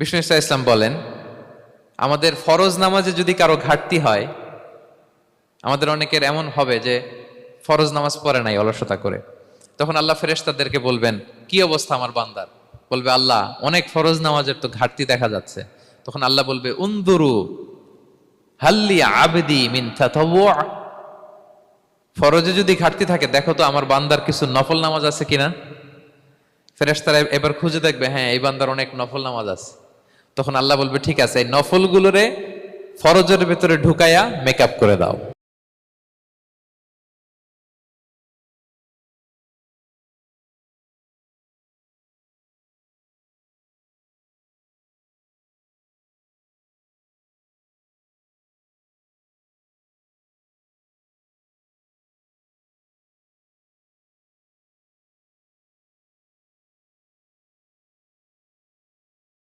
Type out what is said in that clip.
বিষ্ণু ইসলাম বলেন, আমাদের ফরজ নামাজে যদি কারো ঘাটতি হয়, আমাদের অনেকের এমন হবে যে ফরজ নামাজ পড়ে নাই অলসতা করে, তখন আল্লাহ ফেরেশতাদেরকে বলবেন, কি অবস্থা আমার বান্দার? বলবে, আল্লাহ অনেক ফরজ নামাজের তো ঘাটতি দেখা যাচ্ছে। তখন আল্লাহ বলবে, উনদুরু হাল্লি আবদি মিন তাতাওয়ু, ফরজে যদি ঘাটতি থাকে দেখো তো আমার বান্দার কিছু নফল নামাজ আছে কিনা। ফেরেশতারা এবার খুঁজে দেখবে, হ্যাঁ এই বান্দার অনেক নফল নামাজ আছে। তখন আল্লাহ বলবে, ঠিক আছে, এই নফলগুলোরে ফরজের ভেতরে ঢুকাইয়া মেকআপ করে দাও।